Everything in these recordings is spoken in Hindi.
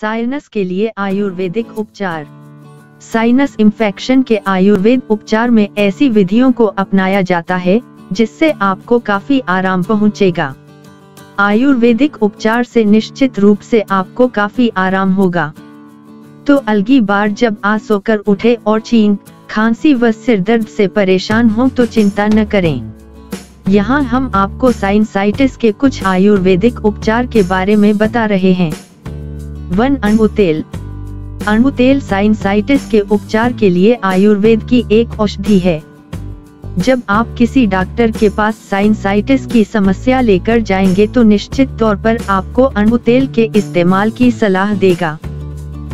साइनस के लिए आयुर्वेदिक उपचार। साइनस इन्फेक्शन के आयुर्वेद उपचार में ऐसी विधियों को अपनाया जाता है जिससे आपको काफी आराम पहुंचेगा। आयुर्वेदिक उपचार से निश्चित रूप से आपको काफी आराम होगा। तो अगली बार जब आप सोकर उठे और छींक, खांसी व सिर दर्द से परेशान हो तो चिंता न करें। यहाँ हम आपको साइनसाइटिस के कुछ आयुर्वेदिक उपचार के बारे में बता रहे हैं। 1. अणु तेल। अणु तेल साइनसाइटिस के उपचार के लिए आयुर्वेद की एक औषधि है। जब आप किसी डॉक्टर के पास साइनसाइटिस की समस्या लेकर जाएंगे तो निश्चित तौर पर आपको अणु तेल के इस्तेमाल की सलाह देगा।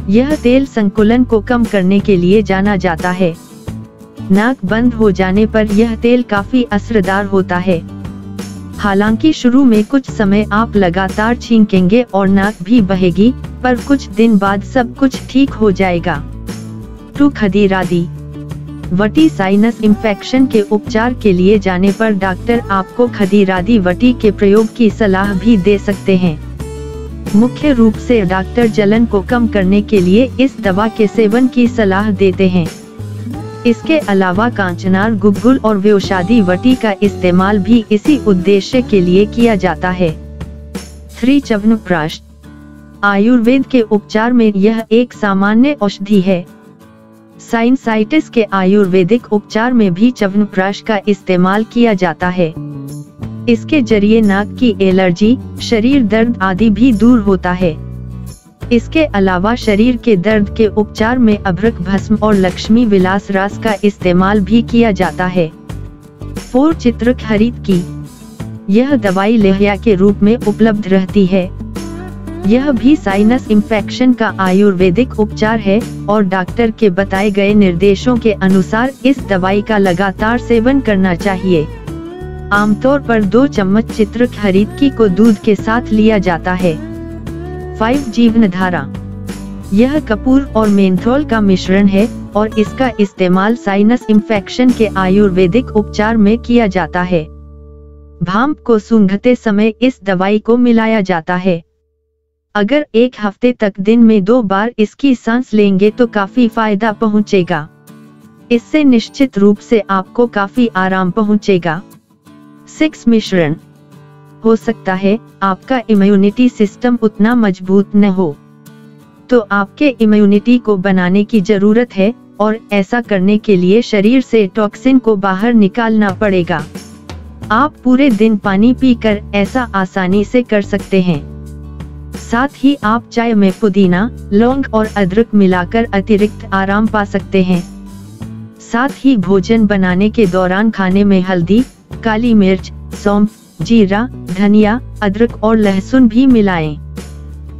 यह तेल संकुलन को कम करने के लिए जाना जाता है। नाक बंद हो जाने पर यह तेल काफी असरदार होता है। हालांकि शुरू में कुछ समय आप लगातार छींकेंगे और नाक भी बहेगी, पर कुछ दिन बाद सब कुछ ठीक हो जाएगा। 2. खदीरादी वटी। साइनस इन्फेक्शन के उपचार के लिए जाने पर डॉक्टर आपको खदीरादी वटी के प्रयोग की सलाह भी दे सकते हैं। मुख्य रूप से डॉक्टर जलन को कम करने के लिए इस दवा के सेवन की सलाह देते हैं। इसके अलावा कांचनार, गुग्गुल और व्योषादी वटी का इस्तेमाल भी इसी उद्देश्य के लिए किया जाता है। 3. च्यवनप्राश। आयुर्वेद के उपचार में यह एक सामान्य औषधि है। साइनसाइटिस के आयुर्वेदिक उपचार में भी च्यवनप्राश का इस्तेमाल किया जाता है। इसके जरिए नाक की एलर्जी, शरीर दर्द आदि भी दूर होता है। इसके अलावा शरीर के दर्द के उपचार में अभ्रक भस्म और लक्ष्मी विलास रास का इस्तेमाल भी किया जाता है। 4. चित्रक हरित की। यह दवाई लेह्या के रूप में उपलब्ध रहती है। यह भी साइनस इन्फेक्शन का आयुर्वेदिक उपचार है और डॉक्टर के बताए गए निर्देशों के अनुसार इस दवाई का लगातार सेवन करना चाहिए। आमतौर पर 2 चम्मच चित्रक हरित की को दूध के साथ लिया जाता है। 5. जीवनधारा। यह कपूर और मेंथोल का मिश्रण है और इसका इस्तेमाल साइनस इन्फेक्शन के आयुर्वेदिक उपचार में किया जाता है। भांप को सूंघते समय इस दवाई को मिलाया जाता है। अगर 1 हफ्ते तक दिन में 2 बार इसकी सांस लेंगे तो काफी फायदा पहुंचेगा। इससे निश्चित रूप से आपको काफी आराम पहुंचेगा। 6. मिश्रण। हो सकता है आपका इम्यूनिटी सिस्टम उतना मजबूत न हो, तो आपके इम्यूनिटी को बनाने की जरूरत है और ऐसा करने के लिए शरीर से टॉक्सिन को बाहर निकालना पड़ेगा। आप पूरे दिन पानी पीकर ऐसा आसानी से कर सकते हैं। साथ ही आप चाय में पुदीना, लौंग और अदरक मिलाकर अतिरिक्त आराम पा सकते हैं। साथ ही भोजन बनाने के दौरान खाने में हल्दी, काली मिर्च, सौंफ, जीरा, धनिया, अदरक और लहसुन भी मिलाएं।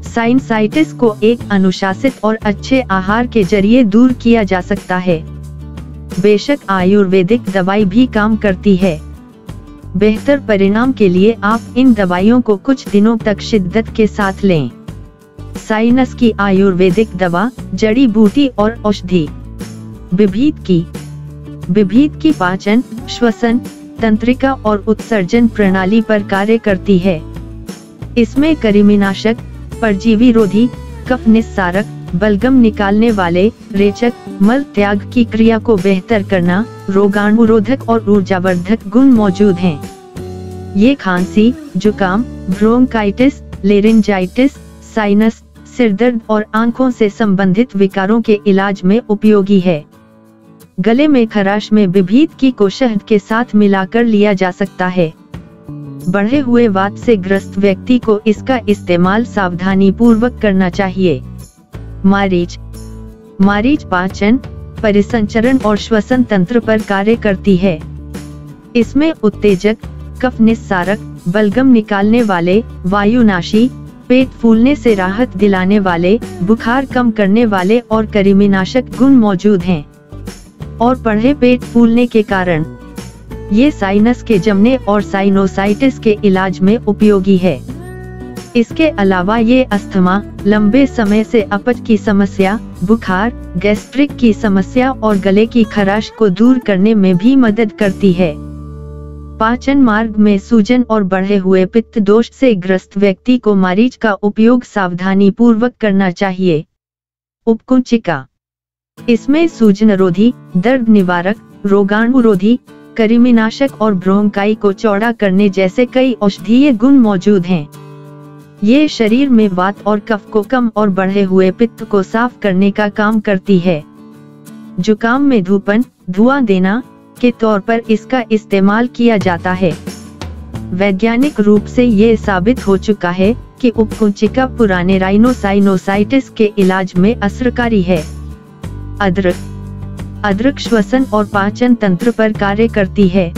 साइनसाइटिस को एक अनुशासित और अच्छे आहार के जरिए दूर किया जा सकता है। बेशक आयुर्वेदिक दवाई भी काम करती है। बेहतर परिणाम के लिए आप इन दवाइयों को कुछ दिनों तक शिद्दत के साथ लें। साइनस की आयुर्वेदिक दवा, जड़ी बूटी और औषधि। विभीत की। विभीत की पाचन, श्वसन, तंत्रिका और उत्सर्जन प्रणाली पर कार्य करती है। इसमें कृमिनाशक, परजीवी रोधी, कफ निस्सारक, बलगम निकालने वाले, रेचक, मल त्याग की क्रिया को बेहतर करना, रोगाणुरोधक और ऊर्जावर्धक गुण मौजूद हैं। ये खांसी, जुकाम, ब्रोंकाइटिस, लेरिंजाइटिस, साइनस, सिरदर्द और आंखों से संबंधित विकारों के इलाज में उपयोगी है। गले में खराश में विभीत की को शहद के साथ मिलाकर लिया जा सकता है। बढ़े हुए वात से ग्रस्त व्यक्ति को इसका इस्तेमाल सावधानी पूर्वक करना चाहिए। मारीच। मारीच पाचन, परिसंचरण और श्वसन तंत्र पर कार्य करती है। इसमें उत्तेजक, कफ निस्सारक, बलगम निकालने वाले, वायुनाशी, पेट फूलने से राहत दिलाने वाले, बुखार कम करने वाले और कृमिनाशक गुण मौजूद हैं। और बढ़े पेट फूलने के कारण ये साइनस के जमने और साइनोसाइटिस के इलाज में उपयोगी है। इसके अलावा ये अस्थमा, लंबे समय से अपच की समस्या, बुखार, गैस्ट्रिक की समस्या और गले की खराश को दूर करने में भी मदद करती है। पाचन मार्ग में सूजन और बढ़े हुए पित्त दोष से ग्रस्त व्यक्ति को मरीच का उपयोग सावधानी पूर्वक करना चाहिए। उपकुंचिका, इसमें सूजनरोधी, दर्द निवारक, रोगाणुरोधी, कृमिनाशक और ब्रोंकाई को चौड़ा करने जैसे कई औषधीय गुण मौजूद हैं। ये शरीर में वात और कफ को कम और बढ़े हुए पित्त को साफ करने का काम करती है। जुकाम में धूपन, धुआं देना के तौर पर इसका इस्तेमाल किया जाता है। वैज्ञानिक रूप से ये साबित हो चुका है कि उपकुंचिका पुराने राइनोसाइनोसाइटिस के इलाज में असरकारी है। अदरक श्वसन और पाचन तंत्र पर कार्य करती है।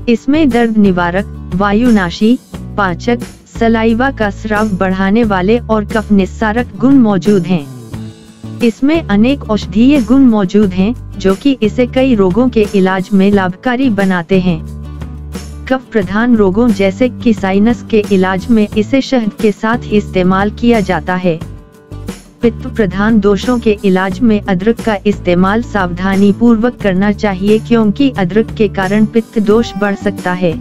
इसमें दर्द निवारक, वायुनाशी, पाचक, सलाइवा का स्राव बढ़ाने वाले और कफ निस्सारक गुण मौजूद हैं। इसमें अनेक औषधीय गुण मौजूद हैं जो कि इसे कई रोगों के इलाज में लाभकारी बनाते हैं। कफ प्रधान रोगों जैसे कि साइनस के इलाज में इसे शहद के साथ इस्तेमाल किया जाता है। पित्त प्रधान दोषों के इलाज में अदरक का इस्तेमाल सावधानी पूर्वक करना चाहिए क्योंकि अदरक के कारण पित्त दोष बढ़ सकता है।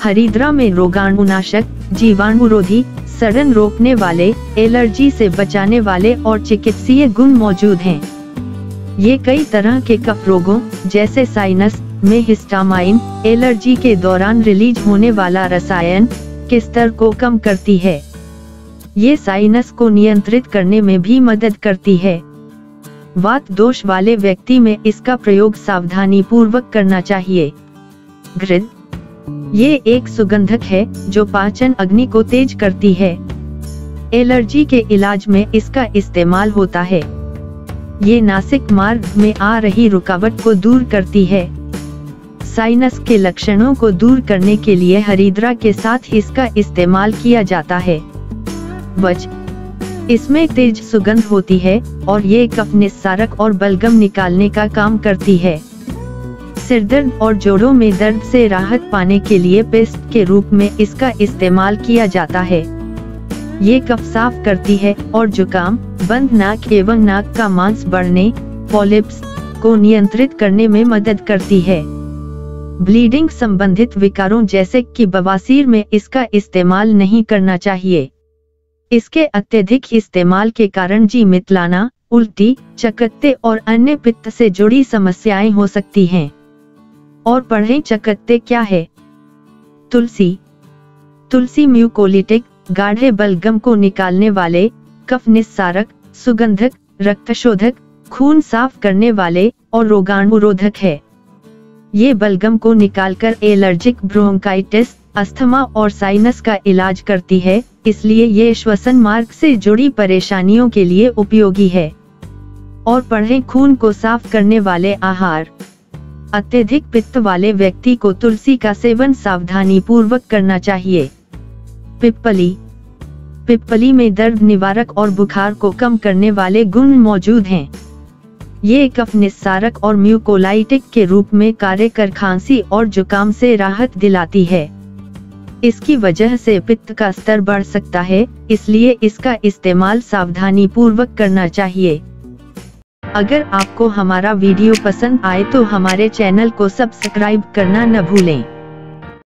हरिद्रा में रोगाणुनाशक, जीवाणुरोधी, सड़न रोकने वाले, एलर्जी से बचाने वाले और चिकित्सीय गुण मौजूद हैं। ये कई तरह के कफ रोगों जैसे साइनस में हिस्टामाइन, एलर्जी के दौरान रिलीज होने वाला रसायन के स्तर को कम करती है। ये साइनस को नियंत्रित करने में भी मदद करती है। वात दोष वाले व्यक्ति में इसका प्रयोग सावधानी पूर्वक करना चाहिए। घृत, ये एक सुगंधक है जो पाचन अग्नि को तेज करती है। एलर्जी के इलाज में इसका इस्तेमाल होता है। ये नासिक मार्ग में आ रही रुकावट को दूर करती है। साइनस के लक्षणों को दूर करने के लिए हरिद्रा के साथ इसका इस्तेमाल किया जाता है। इसमें तेज सुगंध होती है और ये कफ निस्सारक और बलगम निकालने का काम करती है। सिरदर्द और जोड़ों में दर्द से राहत पाने के लिए पेस्ट के रूप में इसका इस्तेमाल किया जाता है। ये कफ साफ करती है और जुकाम, बंद नाक एवं नाक का मांस बढ़ने, पॉलिप्स को नियंत्रित करने में मदद करती है। ब्लीडिंग संबंधित विकारों जैसे कि बवासीर में इसका इस्तेमाल नहीं करना चाहिए। इसके अत्यधिक इस्तेमाल के कारण जी मितलाना, उल्टी, चकत्ते और अन्य पित्त से जुड़ी समस्याएं हो सकती हैं। और पढ़ें चकत्ते क्या है। तुलसी म्यूकोलिटिक, गाढ़े बलगम को निकालने वाले, कफ निस्सारक, सुगंधक, रक्तशोधक, खून साफ करने वाले और रोगाणुरोधक है। ये बलगम को निकालकर एलर्जिक ब्रोंकाइटिस, अस्थमा और साइनस का इलाज करती है, इसलिए ये श्वसन मार्ग से जुड़ी परेशानियों के लिए उपयोगी है। और पढ़ें खून को साफ करने वाले आहार। अत्यधिक पित्त वाले व्यक्ति को तुलसी का सेवन सावधानी पूर्वक करना चाहिए। पिप्पली में दर्द निवारक और बुखार को कम करने वाले गुण मौजूद हैं। ये कफ निस्सारक और म्यूकोलाइटिक के रूप में कार्य कर खांसी और जुकाम से राहत दिलाती है। इसकी वजह से पित्त का स्तर बढ़ सकता है, इसलिए इसका इस्तेमाल सावधानी पूर्वक करना चाहिए। अगर आपको हमारा वीडियो पसंद आए तो हमारे चैनल को सब्सक्राइब करना न भूलें।